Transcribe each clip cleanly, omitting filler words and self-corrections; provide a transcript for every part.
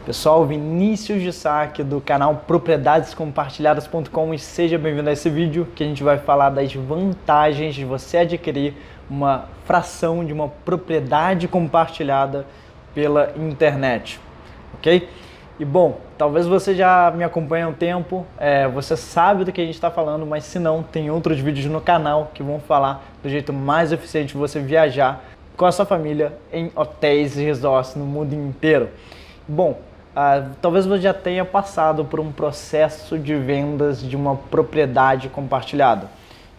Pessoal, Vinícius de Sá aqui do canal propriedadescompartilhadas.com e seja bem-vindo a esse vídeo que a gente vai falar das vantagens de você adquirir uma fração de uma propriedade compartilhada pela internet, ok? E bom, talvez você já me acompanhe há um tempo, você sabe do que a gente está falando, mas se não, tem outros vídeos no canal que vão falar do jeito mais eficiente de você viajar com a sua família em hotéis e resorts no mundo inteiro. Bom, talvez você já tenha passado por um processo de vendas de uma propriedade compartilhada,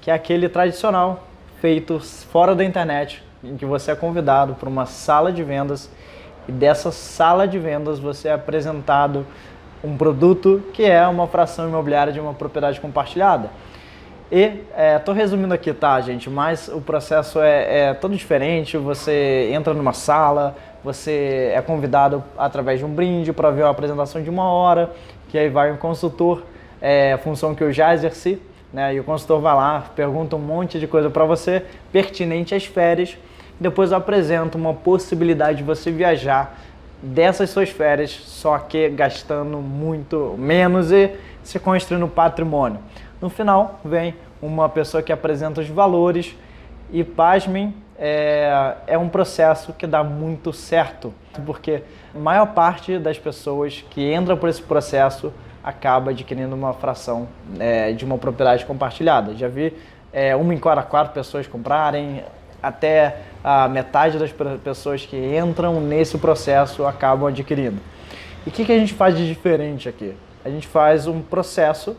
que é aquele tradicional feito fora da internet, em que você é convidado para uma sala de vendas e dessa sala de vendas você é apresentado um produto que é uma fração imobiliária de uma propriedade compartilhada. E estou resumindo aqui, tá, gente? Mas o processo é todo diferente. Você entra numa sala, você é convidado através de um brinde para ver uma apresentação de 1 hora, que aí vai um consultor, função que eu já exerci, né? E o consultor vai lá, pergunta um monte de coisa para você, pertinente às férias. Depois eu apresento uma possibilidade de você viajar dessas suas férias, só que gastando muito menos e se construindo patrimônio. No final, vem uma pessoa que apresenta os valores e, pasmem, é um processo que dá muito certo, porque a maior parte das pessoas que entram por esse processo acaba adquirindo uma fração de uma propriedade compartilhada. Já vi 1 em cada 4 pessoas comprarem, até a metade das pessoas que entram nesse processo acabam adquirindo. E o que a gente faz de diferente aqui? A gente faz um processo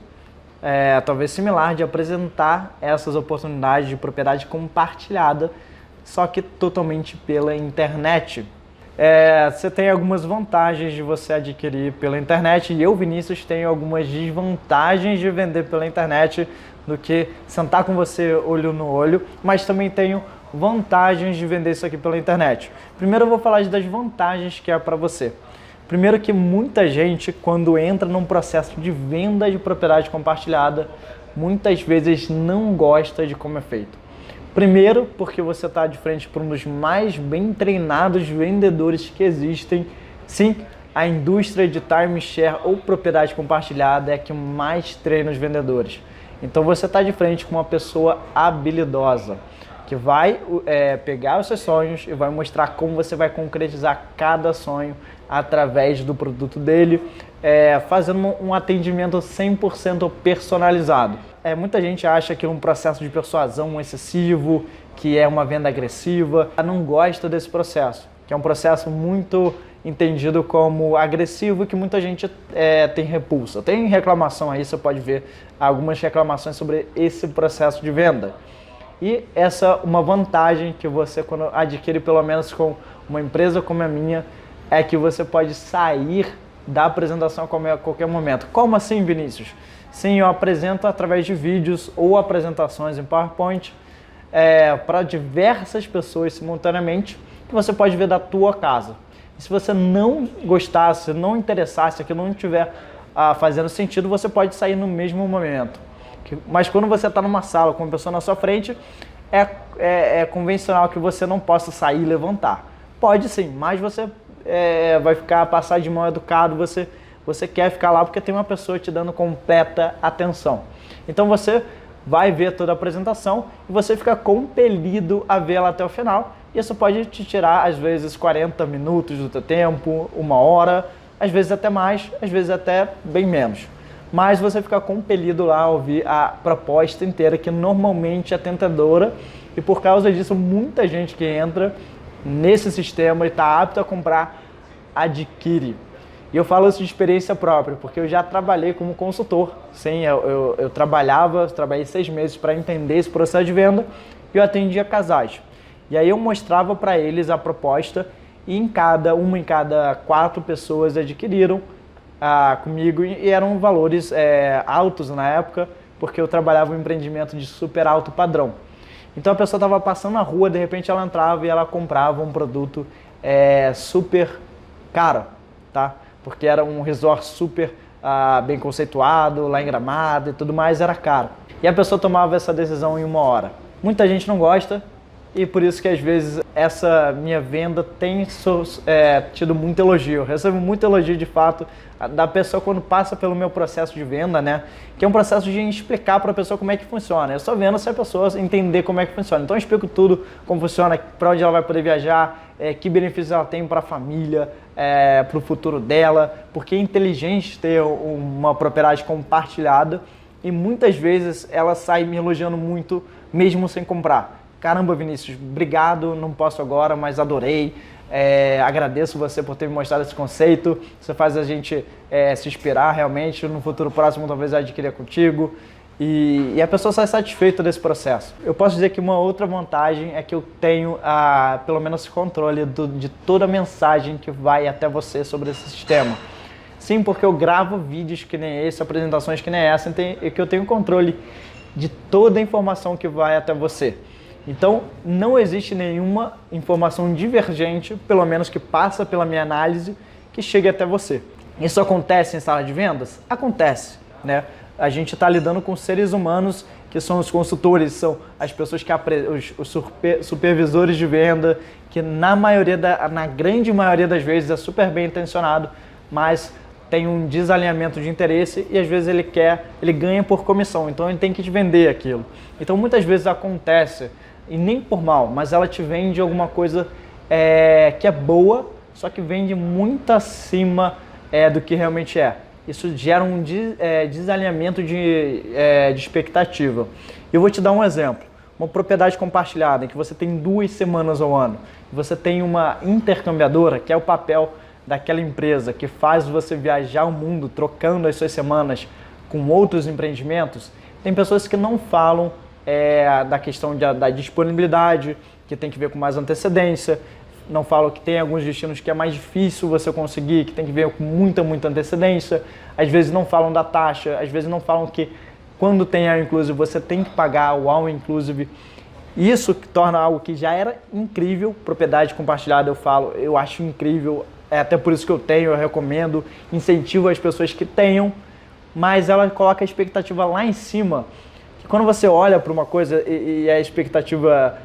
talvez similar de apresentar essas oportunidades de propriedade compartilhada, só que totalmente pela internet. Você tem algumas vantagens de você adquirir pela internet e eu, Vinícius, tenho algumas desvantagens de vender pela internet do que sentar com você olho no olho, mas também tenho vantagens de vender isso aqui pela internet. Primeiro eu vou falar das vantagens que é para você. Primeiro que muita gente, quando entra num processo de venda de propriedade compartilhada, muitas vezes não gosta de como é feito. Primeiro, porque você está de frente para um dos mais bem treinados vendedores que existem. Sim, a indústria de timeshare ou propriedade compartilhada é a que mais treina os vendedores. Então você está de frente com uma pessoa habilidosa, que vai pegar os seus sonhos e vai mostrar como você vai concretizar cada sonho através do produto dele, fazendo um atendimento 100% personalizado. Muita gente acha que é um processo de persuasão excessivo, que é uma venda agressiva, não gosta desse processo, que é um processo muito entendido como agressivo e que muita gente tem repulsa. Tem reclamação aí, você pode ver algumas reclamações sobre esse processo de venda. E essa é uma vantagem que você, quando adquire pelo menos com uma empresa como a minha, é que você pode sair da apresentação a qualquer momento. Como assim, Vinícius? Sim, eu apresento através de vídeos ou apresentações em PowerPoint para diversas pessoas simultaneamente, que você pode ver da tua casa. E se você não gostar, se não interessar, se aquilo não estiver fazendo sentido, você pode sair no mesmo momento. Mas quando você está numa sala com uma pessoa na sua frente, é convencional que você não possa sair e levantar. Pode sim, mas você vai passar de mal educado, você quer ficar lá porque tem uma pessoa te dando completa atenção. Então você vai ver toda a apresentação e você fica compelido a vê-la até o final. E isso pode te tirar, às vezes, 40 minutos do teu tempo, 1 hora, às vezes até mais, às vezes até bem menos. Mas você fica compelido lá a ouvir a proposta inteira, que normalmente é tentadora, e por causa disso muita gente que entra nesse sistema e está apto a comprar, adquire. E eu falo isso de experiência própria, porque eu já trabalhei como consultor. Sim, eu trabalhei 6 meses para entender esse processo de venda e eu atendia casais. E aí eu mostrava para eles a proposta e em cada 4 pessoas adquiriram comigo e eram valores altos na época, porque eu trabalhava um empreendimento de super alto padrão. Então a pessoa estava passando na rua, de repente ela entrava e ela comprava um produto super caro, tá? Porque era um resort super bem conceituado, lá em Gramado e tudo mais, era caro. E a pessoa tomava essa decisão em 1 hora. Muita gente não gosta e por isso que às vezes essa minha venda tem tido muito elogio. Eu recebo muito elogio de fato da pessoa quando passa pelo meu processo de venda, né? Que é um processo de explicar para a pessoa como é que funciona. Eu só vendo se a pessoa entender como é que funciona. Então eu explico tudo, como funciona, para onde ela vai poder viajar, que benefícios ela tem para a família, para o futuro dela, porque é inteligente ter uma propriedade compartilhada e muitas vezes ela sai me elogiando muito mesmo sem comprar. Caramba, Vinícius, obrigado, não posso agora, mas adorei. Agradeço você por ter me mostrado esse conceito. Você faz a gente se inspirar realmente. No futuro próximo, talvez eu adquirir contigo. E a pessoa sai satisfeita desse processo. Eu posso dizer que uma outra vantagem é que eu tenho pelo menos controle de toda a mensagem que vai até você sobre esse sistema. Sim, porque eu gravo vídeos que nem esse, apresentações que nem essa, e que eu tenho controle de toda a informação que vai até você. Então, não existe nenhuma informação divergente, pelo menos que passa pela minha análise, que chegue até você. Isso acontece em sala de vendas? Acontece, né? A gente está lidando com seres humanos, que são os consultores, são as pessoas que os supervisores de venda, que na grande maioria das vezes é super bem intencionado, mas tem um desalinhamento de interesse e às vezes ele ganha por comissão, então ele tem que te vender aquilo. Então muitas vezes acontece, e nem por mal, mas ela te vende alguma coisa que é boa, só que vende muito acima do que realmente é. Isso gera um desalinhamento de expectativa. Eu vou te dar um exemplo. Uma propriedade compartilhada, em que você tem 2 semanas ao ano, você tem uma intercambiadora, que é o papel daquela empresa que faz você viajar o mundo trocando as suas semanas com outros empreendimentos. Tem pessoas que não falam da questão da disponibilidade, que tem que ver com mais antecedência, não falam que tem alguns destinos que é mais difícil você conseguir, que tem que ver com muita antecedência, às vezes não falam da taxa, às vezes não falam que quando tem All Inclusive você tem que pagar o All Inclusive. Isso que torna algo que já era incrível, propriedade compartilhada eu acho incrível, até por isso que eu recomendo, incentivo as pessoas que tenham, mas ela coloca a expectativa lá em cima. Quando você olha para uma coisa e a expectativa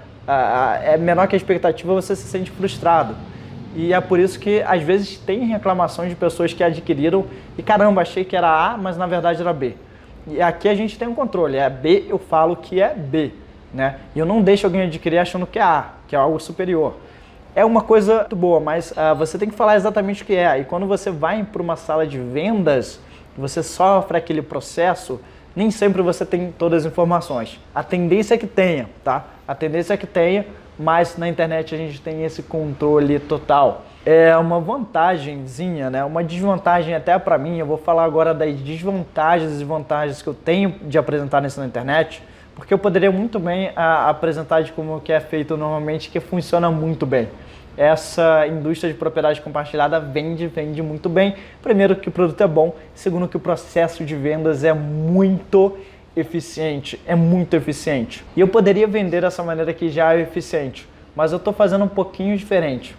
é menor que a expectativa, você se sente frustrado. E é por isso que às vezes tem reclamações de pessoas que adquiriram e caramba, achei que era A, mas na verdade era B. E aqui a gente tem um controle, B, eu falo que é B, né? E eu não deixo alguém adquirir achando que é A, que é algo superior. É uma coisa muito boa, mas você tem que falar exatamente o que é. E quando você vai para uma sala de vendas, você sofre aquele processo, nem sempre você tem todas as informações. A tendência é que tenha, tá? A tendência é que tenha, mas na internet a gente tem esse controle total. É uma vantagemzinha, né? Uma desvantagem até para mim. Eu vou falar agora das desvantagens e vantagens que eu tenho de apresentar isso na internet, porque eu poderia muito bem apresentar de como que é feito normalmente, que funciona muito bem. Essa indústria de propriedade compartilhada vende muito bem. Primeiro, que o produto é bom. Segundo, que o processo de vendas é muito eficiente. E eu poderia vender dessa maneira que já é eficiente, mas eu estou fazendo um pouquinho diferente.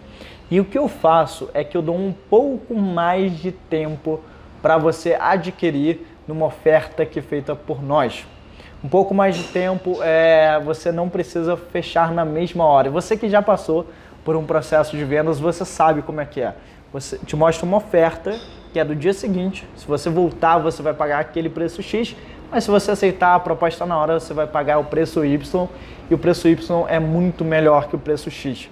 E o que eu faço é que eu dou um pouco mais de tempo para você adquirir numa oferta que é feita por nós. Um pouco mais de tempo, você não precisa fechar na mesma hora. Você que já passou por um processo de vendas, você sabe como é que é. Você te mostra uma oferta que é do dia seguinte. Se você voltar, você vai pagar aquele preço X, mas se você aceitar a proposta na hora, você vai pagar o preço Y, e o preço Y é muito melhor que o preço X.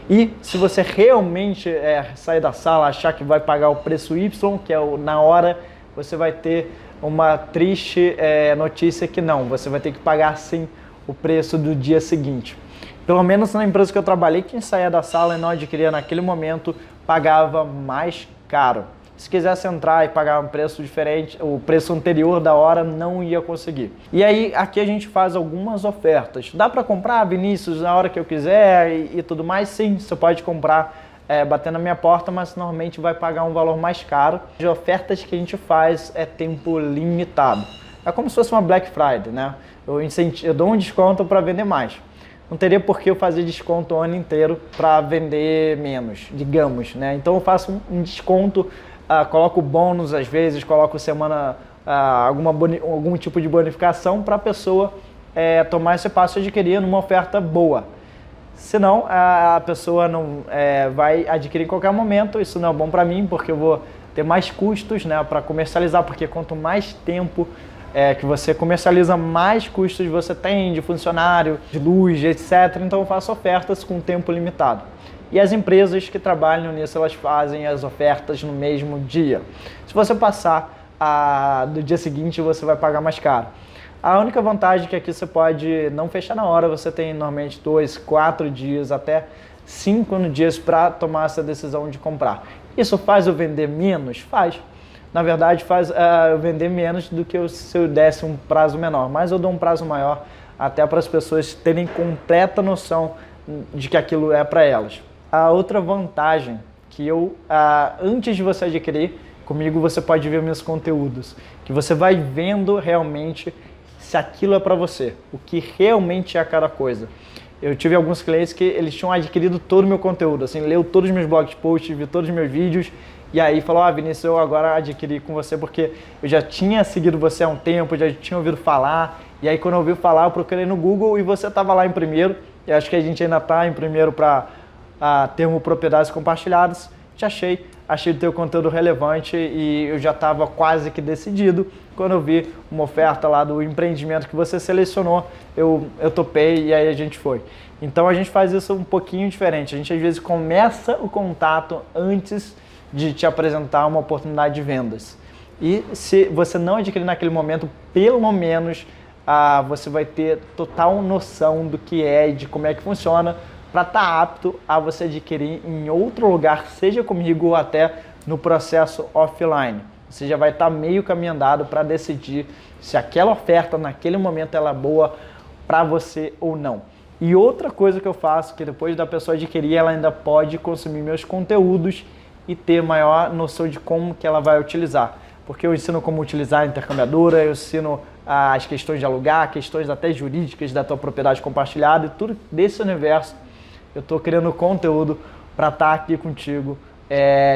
E se você realmente sair da sala, achar que vai pagar o preço Y, que é na hora, você vai ter uma triste notícia que não, você vai ter que pagar sim o preço do dia seguinte. Pelo menos na empresa que eu trabalhei, quem saía da sala e não adquiria naquele momento, pagava mais caro. Se quisesse entrar e pagar um preço diferente, o preço anterior da hora, não ia conseguir. E aí, aqui a gente faz algumas ofertas. Dá para comprar, Vinícius, na hora que eu quiser e tudo mais? Sim, você pode comprar bater na minha porta, mas normalmente vai pagar um valor mais caro. As ofertas que a gente faz é tempo limitado. É como se fosse uma Black Friday, né? Eu dou um desconto para vender mais. Não teria por que eu fazer desconto o ano inteiro para vender menos, digamos, né? Então eu faço um desconto, coloco bônus às vezes, coloco semana, algum tipo de bonificação para a pessoa tomar esse passo e adquirir numa oferta boa. Senão, a pessoa não vai adquirir em qualquer momento. Isso não é bom para mim, porque eu vou ter mais custos, né, para comercializar, porque quanto mais tempo que você comercializa, mais custos você tem de funcionário, de luz, etc. Então eu faço ofertas com tempo limitado. E as empresas que trabalham nisso, elas fazem as ofertas no mesmo dia. Se você passar do dia seguinte, você vai pagar mais caro. A única vantagem é que aqui você pode não fechar na hora, você tem normalmente 2, 4 dias, até 5 dias para tomar essa decisão de comprar. Isso faz eu vender menos? Faz. Na verdade, faz eu vender menos do que se eu desse um prazo menor, mas eu dou um prazo maior até para as pessoas terem completa noção de que aquilo é para elas. A outra vantagem que antes de você adquirir, comigo você pode ver meus conteúdos, que você vai vendo realmente se aquilo é para você, o que realmente é cada coisa. Eu tive alguns clientes que eles tinham adquirido todo o meu conteúdo, assim, leu todos os meus blog posts, viu todos os meus vídeos, e aí falou, Vinícius, eu agora adquiri com você porque eu já tinha seguido você há um tempo, já tinha ouvido falar, e aí quando eu ouvi falar, eu procurei no Google e você estava lá em primeiro, e acho que a gente ainda está em primeiro para termo propriedades compartilhadas, te achei o teu conteúdo relevante e eu já estava quase que decidido. Quando eu vi uma oferta lá do empreendimento que você selecionou, eu topei e aí a gente foi. Então a gente faz isso um pouquinho diferente. A gente às vezes começa o contato antes de te apresentar uma oportunidade de vendas. E se você não adquirir naquele momento, pelo menos você vai ter total noção do que é e de como é que funciona, para estar apto a você adquirir em outro lugar, seja comigo ou até no processo offline. Você já vai estar meio caminho andado para decidir se aquela oferta naquele momento ela é boa para você ou não. E outra coisa que eu faço, que depois da pessoa adquirir, ela ainda pode consumir meus conteúdos e ter maior noção de como que ela vai utilizar. Porque eu ensino como utilizar a intercambiadora, eu ensino as questões de alugar, questões até jurídicas da tua propriedade compartilhada e tudo desse universo. Eu estou criando conteúdo para estar aqui contigo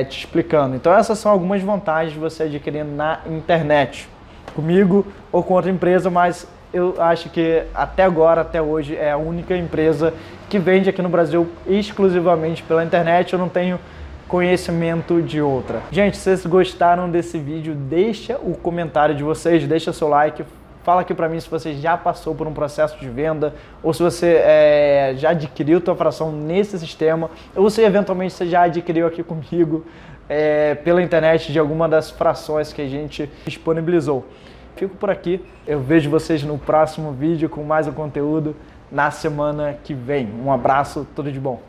te explicando. Então essas são algumas vantagens de você adquirir na internet, comigo ou com outra empresa, mas eu acho que até agora, até hoje, é a única empresa que vende aqui no Brasil exclusivamente pela internet. Eu não tenho conhecimento de outra. Gente, se vocês gostaram desse vídeo, deixa o comentário de vocês, deixa seu like. Fala aqui para mim se você já passou por um processo de venda ou se você já adquiriu tua fração nesse sistema ou se eventualmente você já adquiriu aqui comigo pela internet de alguma das frações que a gente disponibilizou. Fico por aqui, eu vejo vocês no próximo vídeo com mais um conteúdo na semana que vem. Um abraço, tudo de bom!